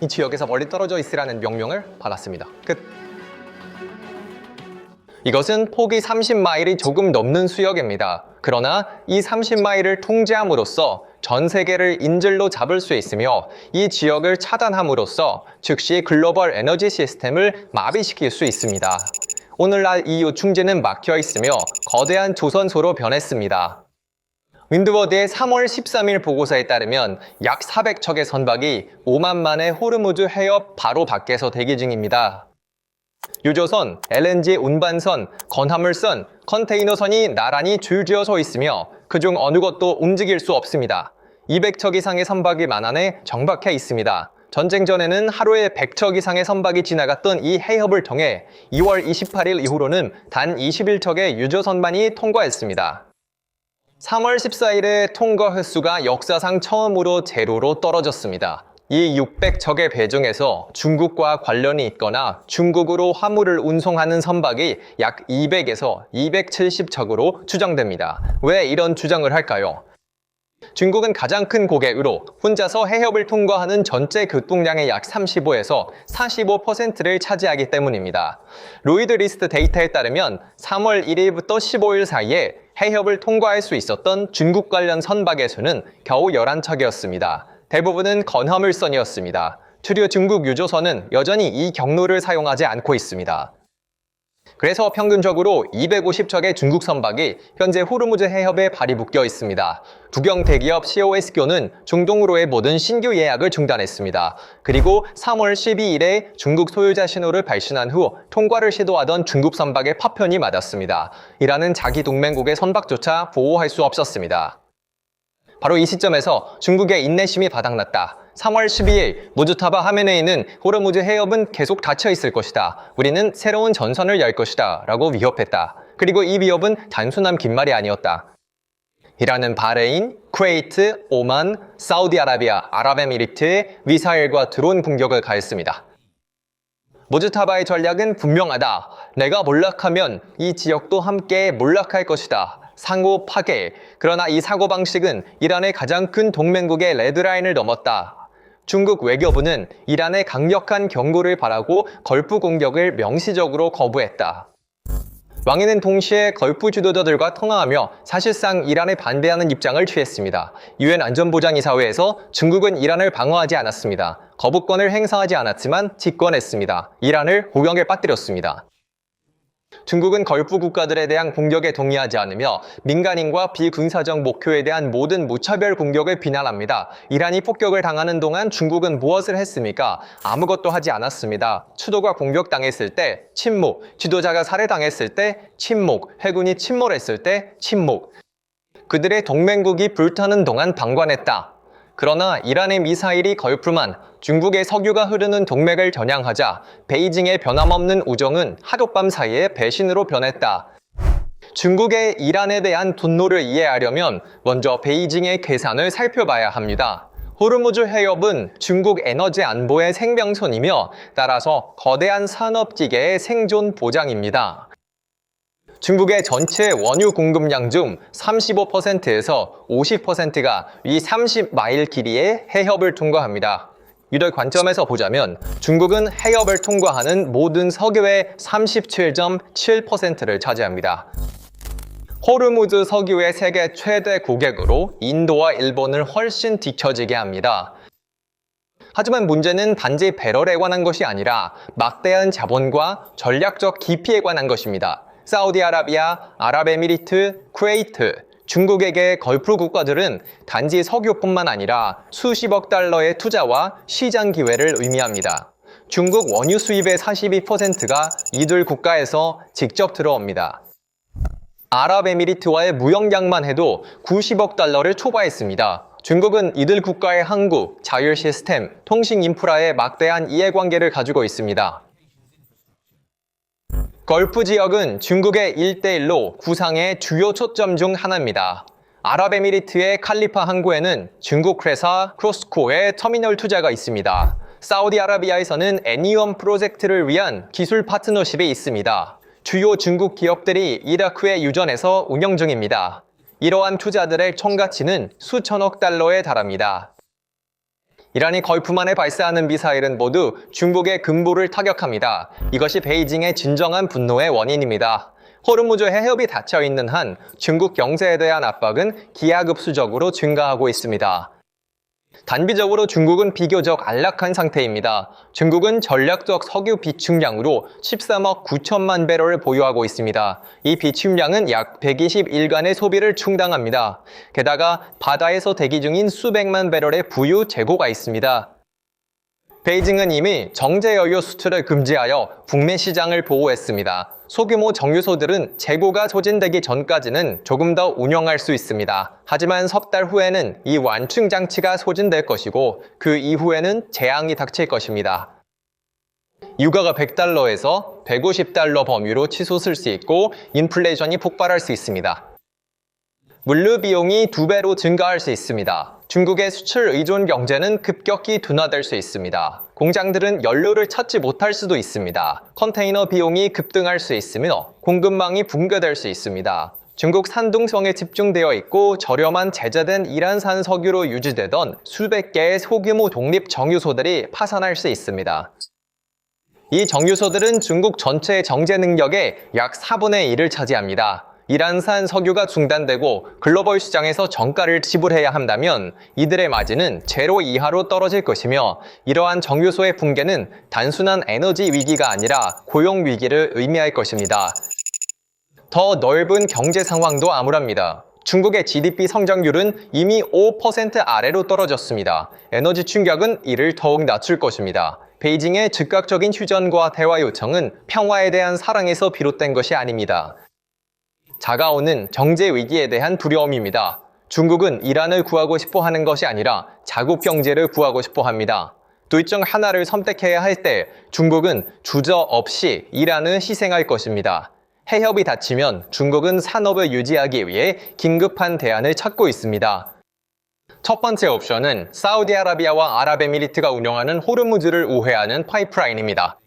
이 지역에서 멀리 떨어져 있으라는 명령을 받았습니다. 끝. 이것은 폭이 30마일이 조금 넘는 수역입니다. 그러나 이 30마일을 통제함으로써 전 세계를 인질로 잡을 수 있으며 이 지역을 차단함으로써 즉시 글로벌 에너지 시스템을 마비시킬 수 있습니다. 오늘날 EU 충지는 막혀 있으며 거대한 조선소로 변했습니다. 윈드워드의 3월 13일 보고서에 따르면 약 400척의 선박이 오만만의 호르무즈 해협 바로 밖에서 대기 중입니다. 유조선, LNG 운반선, 건화물선, 컨테이너선이 나란히 줄지어 서 있으며 그중 어느 것도 움직일 수 없습니다. 200척 이상의 선박이 만안에 정박해 있습니다. 전쟁 전에는 하루에 100척 이상의 선박이 지나갔던 이 해협을 통해 2월 28일 이후로는 단 21척의 유조선만이 통과했습니다. 3월 14일에 통과 횟수가 역사상 처음으로 제로로 떨어졌습니다. 이 600척의 배 중에서 중국과 관련이 있거나 중국으로 화물을 운송하는 선박이 약 200에서 270척으로 추정됩니다. 왜 이런 주장을 할까요? 중국은 가장 큰 고객으로 혼자서 해협을 통과하는 전체 교통량의 약 35에서 45%를 차지하기 때문입니다. 로이드 리스트 데이터에 따르면 3월 1일부터 15일 사이에 해협을 통과할 수 있었던 중국 관련 선박의 수는 겨우 11척이었습니다. 대부분은 건화물선이었습니다. 추류 중국 유조선은 여전히 이 경로를 사용하지 않고 있습니다. 그래서 평균적으로 250척의 중국 선박이 현재 호르무즈 해협에 발이 묶여 있습니다. 국영 대기업 COS교는 중동으로의 모든 신규 예약을 중단했습니다. 그리고 3월 12일에 중국 소유자 신호를 발신한 후 통과를 시도하던 중국 선박의 파편이 맞았습니다. 이라는 자기 동맹국의 선박조차 보호할 수 없었습니다. 바로 이 시점에서 중국의 인내심이 바닥났다. 3월 12일 무즈타바 하메네이는 호르무즈 해협은 계속 닫혀 있을 것이다. 우리는 새로운 전선을 열 것이다. 라고 위협했다. 그리고 이 위협은 단순한 빈말이 아니었다. 이라는 바레인, 쿠웨이트, 오만, 사우디아라비아, 아랍에미리트에 미사일과 드론 공격을 가했습니다. 무즈타바의 전략은 분명하다. 내가 몰락하면 이 지역도 함께 몰락할 것이다. 상호 파괴. 그러나 이 사고방식은 이란의 가장 큰 동맹국의 레드라인을 넘었다. 중국 외교부는 이란의 강력한 경고를 바라고 걸프 공격을 명시적으로 거부했다. 왕위는 동시에 걸프 지도자들과 통화하며 사실상 이란에 반대하는 입장을 취했습니다. 유엔 안전보장이사회에서 중국은 이란을 방어하지 않았습니다. 거부권을 행사하지 않았지만 집권했습니다. 이란을 호경에 빠뜨렸습니다. 중국은 걸프 국가들에 대한 공격에 동의하지 않으며 민간인과 비군사적 목표에 대한 모든 무차별 공격을 비난합니다. 이란이 폭격을 당하는 동안 중국은 무엇을 했습니까? 아무것도 하지 않았습니다. 수도가 공격당했을 때 침묵, 지도자가 살해당했을 때 침묵, 해군이 침몰했을 때 침묵. 그들의 동맹국이 불타는 동안 방관했다. 그러나 이란의 미사일이 걸프만 중국의 석유가 흐르는 동맥을 겨냥하자 베이징의 변함없는 우정은 하룻밤 사이에 배신으로 변했다. 중국의 이란에 대한 분노를 이해하려면 먼저 베이징의 계산을 살펴봐야 합니다. 호르무즈 해협은 중국 에너지 안보의 생명선이며 따라서 거대한 산업기계의 생존 보장입니다. 중국의 전체 원유 공급량 중 35%에서 50%가 이 30마일 길이의 해협을 통과합니다. 이들 관점에서 보자면 중국은 해협을 통과하는 모든 석유의 37.7%를 차지합니다. 호르무즈 석유의 세계 최대 고객으로 인도와 일본을 훨씬 뒤처지게 합니다. 하지만 문제는 단지 배럴에 관한 것이 아니라 막대한 자본과 전략적 깊이에 관한 것입니다. 사우디아라비아, 아랍에미리트, 쿠웨이트, 중국에게 걸프 국가들은 단지 석유뿐만 아니라 수십억 달러의 투자와 시장 기회를 의미합니다. 중국 원유 수입의 42%가 이들 국가에서 직접 들어옵니다. 아랍에미리트와의 무역량만 해도 90억 달러를 초과했습니다. 중국은 이들 국가의 항구, 자율 시스템, 통신 인프라에 막대한 이해관계를 가지고 있습니다. 걸프 지역은 중국의 1대1로 구상의 주요 초점 중 하나입니다. 아랍에미리트의 칼리파 항구에는 중국 회사 크로스코의 터미널 투자가 있습니다. 사우디아라비아에서는 애니엄 프로젝트를 위한 기술 파트너십이 있습니다. 주요 중국 기업들이 이라크에 유전해서 운영 중입니다. 이러한 투자들의 총가치는 수천억 달러에 달합니다. 이란이 걸프만에 발사하는 미사일은 모두 중국의 근부를 타격합니다. 이것이 베이징의 진정한 분노의 원인입니다. 호르무즈 해협이 닫혀 있는 한 중국 경제에 대한 압박은 기하급수적으로 증가하고 있습니다. 단기적으로 중국은 비교적 안락한 상태입니다. 중국은 전략적 석유 비축량으로 13억 9천만 배럴을 보유하고 있습니다. 이 비축량은 약 121간의 소비를 충당합니다. 게다가 바다에서 대기 중인 수백만 배럴의 부유 재고가 있습니다. 베이징은 이미 정제연료 수출을 금지하여 북미 시장을 보호했습니다. 소규모 정유소들은 재고가 소진되기 전까지는 조금 더 운영할 수 있습니다. 하지만 석 달 후에는 이 완충 장치가 소진될 것이고 그 이후에는 재앙이 닥칠 것입니다. 유가가 100달러에서 150달러 범위로 치솟을 수 있고 인플레이션이 폭발할 수 있습니다. 물류 비용이 2배로 증가할 수 있습니다. 중국의 수출 의존 경제는 급격히 둔화될 수 있습니다. 공장들은 연료를 찾지 못할 수도 있습니다. 컨테이너 비용이 급등할 수 있으며 공급망이 붕괴될 수 있습니다. 중국 산둥성에 집중되어 있고 저렴한 제재된 이란산 석유로 유지되던 수백 개의 소규모 독립 정유소들이 파산할 수 있습니다. 이 정유소들은 중국 전체의 정제 능력의 약 4분의 1을 차지합니다. 이란산 석유가 중단되고 글로벌 시장에서 정가를 지불해야 한다면 이들의 마진은 제로 이하로 떨어질 것이며 이러한 정유소의 붕괴는 단순한 에너지 위기가 아니라 고용 위기를 의미할 것입니다. 더 넓은 경제 상황도 암울합니다. 중국의 GDP 성장률은 이미 5% 아래로 떨어졌습니다. 에너지 충격은 이를 더욱 낮출 것입니다. 베이징의 즉각적인 휴전과 대화 요청은 평화에 대한 사랑에서 비롯된 것이 아닙니다. 다가오는 정제 위기에 대한 두려움입니다. 중국은 이란을 구하고 싶어 하는 것이 아니라 자국 경제를 구하고 싶어 합니다. 둘 중 하나를 선택해야 할 때 중국은 주저없이 이란을 희생할 것입니다. 해협이 닫히면 중국은 산업을 유지하기 위해 긴급한 대안을 찾고 있습니다. 첫 번째 옵션은 사우디아라비아와 아랍에미리트가 운영하는 호르무즈를 우회하는 파이프라인입니다.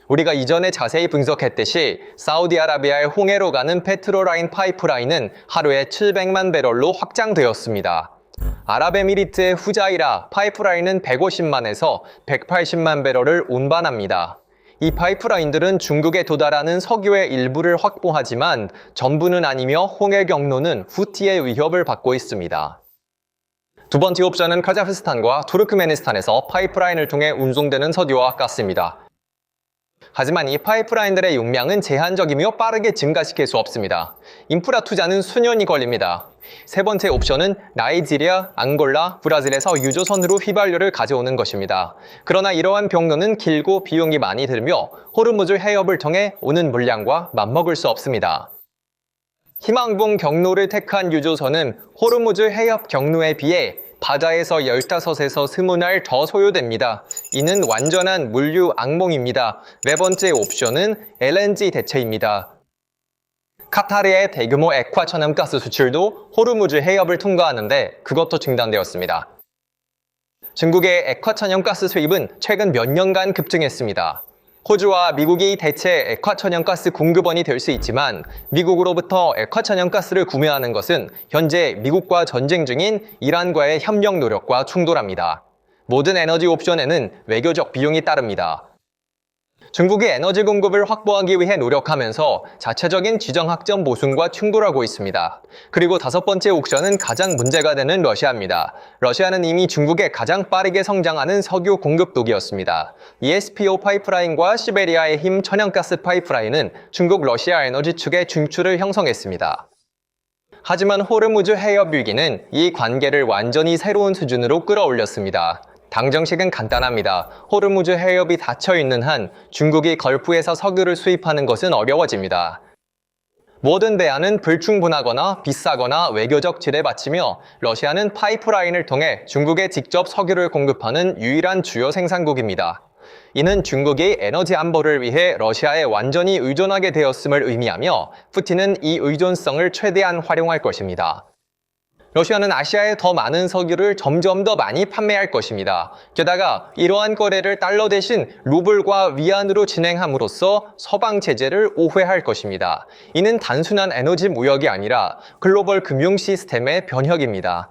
우리가 이전에 자세히 분석했듯이 사우디아라비아의 홍해로 가는 페트로라인 파이프라인은 하루에 700만 배럴로 확장되었습니다. 아랍에미리트의 후자이라 파이프라인은 150만에서 180만 배럴을 운반합니다. 이 파이프라인들은 중국에 도달하는 석유의 일부를 확보하지만 전부는 아니며 홍해 경로는 후티의 위협을 받고 있습니다. 두 번째 옵션은 카자흐스탄과 투르크메니스탄에서 파이프라인을 통해 운송되는 석유와 가스입니다. 하지만 이 파이프라인들의 용량은 제한적이며 빠르게 증가시킬 수 없습니다. 인프라 투자는 수년이 걸립니다. 세 번째 옵션은 나이지리아, 앙골라, 브라질에서 유조선으로 휘발유를 가져오는 것입니다. 그러나 이러한 경로는 길고 비용이 많이 들며 호르무즈 해협을 통해 오는 물량과 맞먹을 수 없습니다. 희망봉 경로를 택한 유조선은 호르무즈 해협 경로에 비해 바다에서 15에서 20날 더 소요됩니다. 이는 완전한 물류 악몽입니다. 네 번째 옵션은 LNG 대체입니다. 카타르의 대규모 액화 천연가스 수출도 호르무즈 해협을 통과하는데 그것도 중단되었습니다. 중국의 액화 천연가스 수입은 최근 몇 년간 급증했습니다. 호주와 미국이 대체 액화천연가스 공급원이 될 수 있지만 미국으로부터 액화천연가스를 구매하는 것은 현재 미국과 전쟁 중인 이란과의 협력 노력과 충돌합니다. 모든 에너지 옵션에는 외교적 비용이 따릅니다. 중국이 에너지 공급을 확보하기 위해 노력하면서 자체적인 지정학적 모순과 충돌하고 있습니다. 그리고 다섯 번째 옵션은 가장 문제가 되는 러시아입니다. 러시아는 이미 중국의 가장 빠르게 성장하는 석유 공급국이었습니다. ESPO 파이프라인과 시베리아의 힘 천연가스 파이프라인은 중국 러시아 에너지 축의 중추를 형성했습니다. 하지만 호르무즈 해협 위기는 이 관계를 완전히 새로운 수준으로 끌어올렸습니다. 당정식은 간단합니다. 호르무즈 해협이 닫혀있는 한 중국이 걸프에서 석유를 수입하는 것은 어려워집니다. 모든 대안은 불충분하거나 비싸거나 외교적 질에 바치며 러시아는 파이프라인을 통해 중국에 직접 석유를 공급하는 유일한 주요 생산국입니다. 이는 중국이 에너지 안보를 위해 러시아에 완전히 의존하게 되었음을 의미하며 푸틴은 이 의존성을 최대한 활용할 것입니다. 러시아는 아시아에 더 많은 석유를 점점 더 많이 판매할 것입니다. 게다가 이러한 거래를 달러 대신 루블과 위안으로 진행함으로써 서방 제재를 오해할 것입니다. 이는 단순한 에너지 무역이 아니라 글로벌 금융 시스템의 변혁입니다.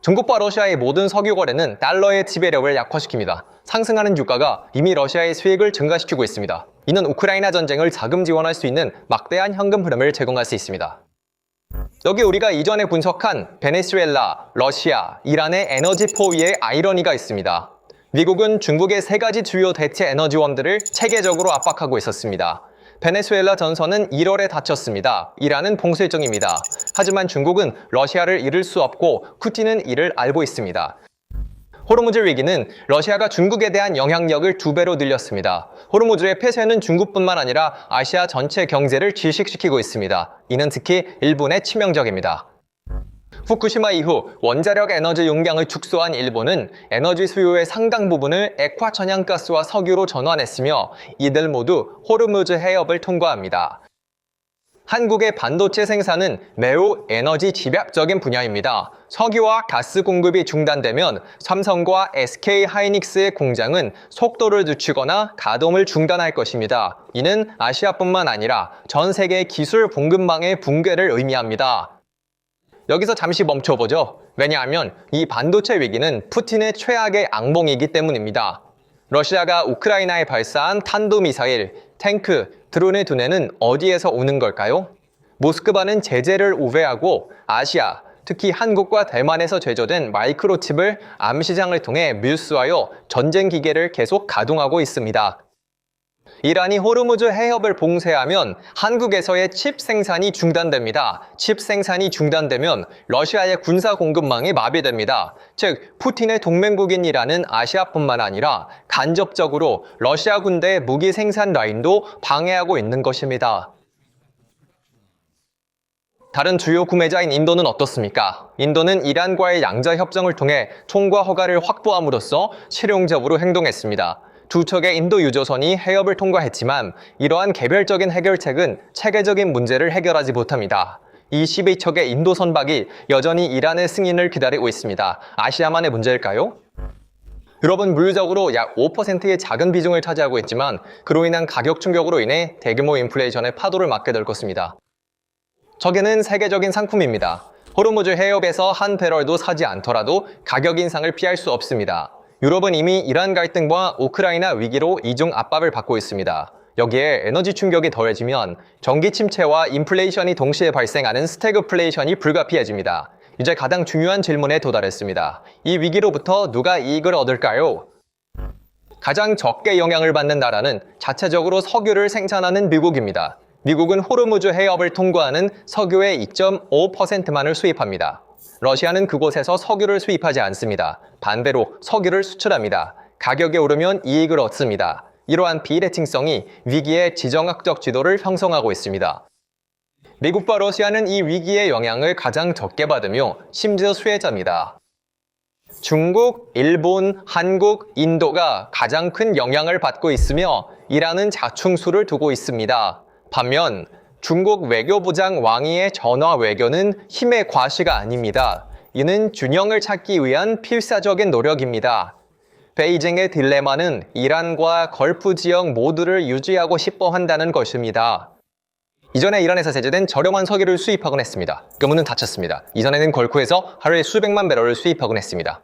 중국과 러시아의 모든 석유 거래는 달러의 지배력을 약화시킵니다. 상승하는 유가가 이미 러시아의 수익을 증가시키고 있습니다. 이는 우크라이나 전쟁을 자금 지원할 수 있는 막대한 현금 흐름을 제공할 수 있습니다. 여기 우리가 이전에 분석한 베네수엘라, 러시아, 이란의 에너지 포위에 아이러니가 있습니다. 미국은 중국의 세 가지 주요 대체 에너지원들을 체계적으로 압박하고 있었습니다. 베네수엘라 전선은 1월에 닫혔습니다. 이란은 봉쇄 중입니다. 하지만 중국은 러시아를 잃을 수 없고 푸틴은 이를 알고 있습니다. 호르무즈 위기는 러시아가 중국에 대한 영향력을 2배로 늘렸습니다. 호르무즈의 폐쇄는 중국뿐만 아니라 아시아 전체 경제를 질식시키고 있습니다. 이는 특히 일본에 치명적입니다. 후쿠시마 이후 원자력 에너지 용량을 축소한 일본은 에너지 수요의 상당 부분을 액화 천연가스와 석유로 전환했으며 이들 모두 호르무즈 해협을 통과합니다. 한국의 반도체 생산은 매우 에너지 집약적인 분야입니다. 석유와 가스 공급이 중단되면 삼성과 SK 하이닉스의 공장은 속도를 늦추거나 가동을 중단할 것입니다. 이는 아시아뿐만 아니라 전 세계 기술 공급망의 붕괴를 의미합니다. 여기서 잠시 멈춰보죠. 왜냐하면 이 반도체 위기는 푸틴의 최악의 악몽이기 때문입니다. 러시아가 우크라이나에 발사한 탄도미사일, 탱크, 드론의 두뇌는 어디에서 오는 걸까요? 모스크바는 제재를 우회하고 아시아, 특히 한국과 대만에서 제조된 마이크로칩을 암시장을 통해 밀수하여 전쟁 기계를 계속 가동하고 있습니다. 이란이 호르무즈 해협을 봉쇄하면 한국에서의 칩 생산이 중단됩니다. 칩 생산이 중단되면 러시아의 군사 공급망이 마비됩니다. 즉, 푸틴의 동맹국인 이란은 아시아뿐만 아니라 간접적으로 러시아 군대의 무기 생산 라인도 방해하고 있는 것입니다. 다른 주요 구매자인 인도는 어떻습니까? 인도는 이란과의 양자 협정을 통해 총과 허가를 확보함으로써 실용적으로 행동했습니다. 두 척의 인도 유조선이 해협을 통과했지만 이러한 개별적인 해결책은 체계적인 문제를 해결하지 못합니다. 이 12척의 인도 선박이 여전히 이란의 승인을 기다리고 있습니다. 아시아만의 문제일까요? 유럽은 물리적으로 약 5%의 작은 비중을 차지하고 있지만 그로 인한 가격 충격으로 인해 대규모 인플레이션의 파도를 맞게 될 것입니다. 석유는 세계적인 상품입니다. 호르무즈 해협에서 한 배럴도 사지 않더라도 가격 인상을 피할 수 없습니다. 유럽은 이미 이란 갈등과 우크라이나 위기로 이중 압박을 받고 있습니다. 여기에 에너지 충격이 더해지면 경기 침체와 인플레이션이 동시에 발생하는 스태그플레이션이 불가피해집니다. 이제 가장 중요한 질문에 도달했습니다. 이 위기로부터 누가 이익을 얻을까요? 가장 적게 영향을 받는 나라는 자체적으로 석유를 생산하는 미국입니다. 미국은 호르무즈 해협을 통과하는 석유의 2.5%만을 수입합니다. 러시아는 그곳에서 석유를 수입하지 않습니다. 반대로 석유를 수출합니다. 가격이 오르면 이익을 얻습니다. 이러한 비대칭성이 위기의 지정학적 지도를 형성하고 있습니다. 미국과 러시아는 이 위기의 영향을 가장 적게 받으며 심지어 수혜자입니다. 중국, 일본, 한국, 인도가 가장 큰 영향을 받고 있으며 이란은 자충수를 두고 있습니다. 반면 중국 외교부장 왕이의 전화 외교는 힘의 과시가 아닙니다. 이는 균형을 찾기 위한 필사적인 노력입니다. 베이징의 딜레마는 이란과 걸프 지역 모두를 유지하고 싶어 한다는 것입니다. 이전에 이란에서 제재된 저렴한 석유를 수입하곤 했습니다. 그 문은 닫혔습니다. 이전에는 걸프에서 하루에 수백만 배럴을 수입하곤 했습니다.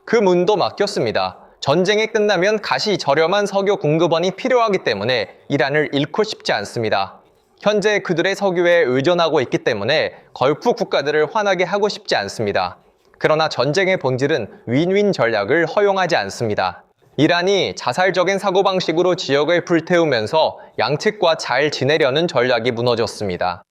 그 문도 막혔습니다. 전쟁이 끝나면 다시 저렴한 석유 공급원이 필요하기 때문에 이란을 잃고 싶지 않습니다. 현재 그들의 석유에 의존하고 있기 때문에 걸프 국가들을 화나게 하고 싶지 않습니다. 그러나 전쟁의 본질은 윈윈 전략을 허용하지 않습니다. 이란이 자살적인 사고방식으로 지역을 불태우면서 양측과 잘 지내려는 전략이 무너졌습니다.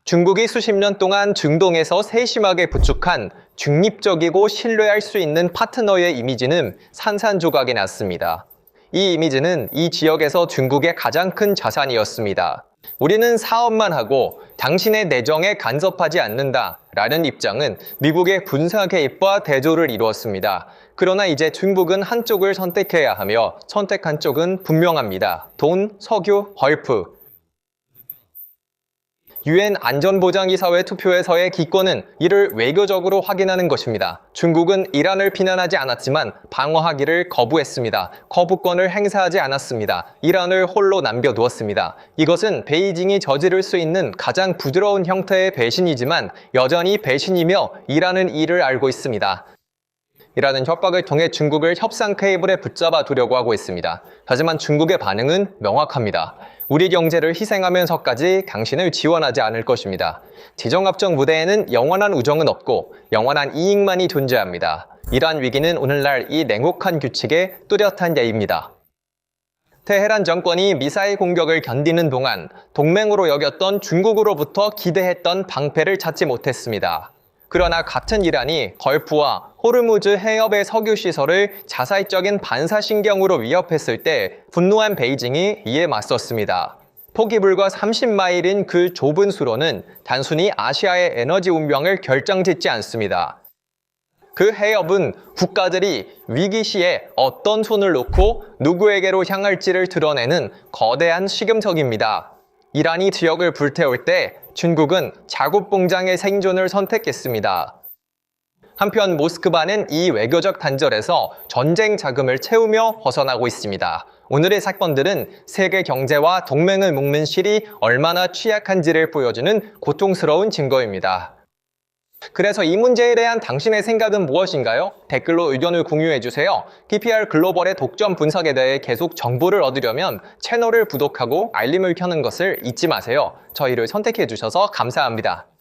중국이 수십 년 동안 중동에서 세심하게 구축한 중립적이고 신뢰할 수 있는 파트너의 이미지는 산산조각이 났습니다. 이 이미지는 이 지역에서 중국의 가장 큰 자산이었습니다. 우리는 사업만 하고 당신의 내정에 간섭하지 않는다 라는 입장은 미국의 군사 개입과 대조를 이루었습니다. 그러나 이제 중국은 한쪽을 선택해야 하며 선택한 쪽은 분명합니다. 돈, 석유, 걸프. UN 안전보장이사회 투표에서의 기권은 이를 외교적으로 확인하는 것입니다. 중국은 이란을 비난하지 않았지만 방어하기를 거부했습니다. 거부권을 행사하지 않았습니다. 이란을 홀로 남겨두었습니다. 이것은 베이징이 저지를 수 있는 가장 부드러운 형태의 배신이지만 여전히 배신이며 이란은 이를 알고 있습니다. 이라는 협박을 통해 중국을 협상 테이블에 붙잡아 두려고 하고 있습니다. 하지만 중국의 반응은 명확합니다. 우리 경제를 희생하면서까지 당신을 지원하지 않을 것입니다. 지정학적 무대에는 영원한 우정은 없고 영원한 이익만이 존재합니다. 이러한 위기는 오늘날 이 냉혹한 규칙의 뚜렷한 예입니다. 테헤란 정권이 미사일 공격을 견디는 동안 동맹으로 여겼던 중국으로부터 기대했던 방패를 찾지 못했습니다. 그러나 같은 이란이 걸프와 호르무즈 해협의 석유 시설을 자살적인 반사신경으로 위협했을 때 분노한 베이징이 이에 맞섰습니다. 폭이 불과 30마일인 그 좁은 수로는 단순히 아시아의 에너지 운명을 결정짓지 않습니다. 그 해협은 국가들이 위기 시에 어떤 손을 놓고 누구에게로 향할지를 드러내는 거대한 시금석입니다. 이란이 지역을 불태울 때 중국은 자국봉장의 생존을 선택했습니다. 한편 모스크바는 이 외교적 단절에서 전쟁 자금을 채우며 벗어나고 있습니다. 오늘의 사건들은 세계 경제와 동맹을 묶는 실이 얼마나 취약한지를 보여주는 고통스러운 증거입니다. 그래서 이 문제에 대한 당신의 생각은 무엇인가요? 댓글로 의견을 공유해주세요. PPR 글로벌의 독점 분석에 대해 계속 정보를 얻으려면 채널을 구독하고 알림을 켜는 것을 잊지 마세요. 저희를 선택해주셔서 감사합니다.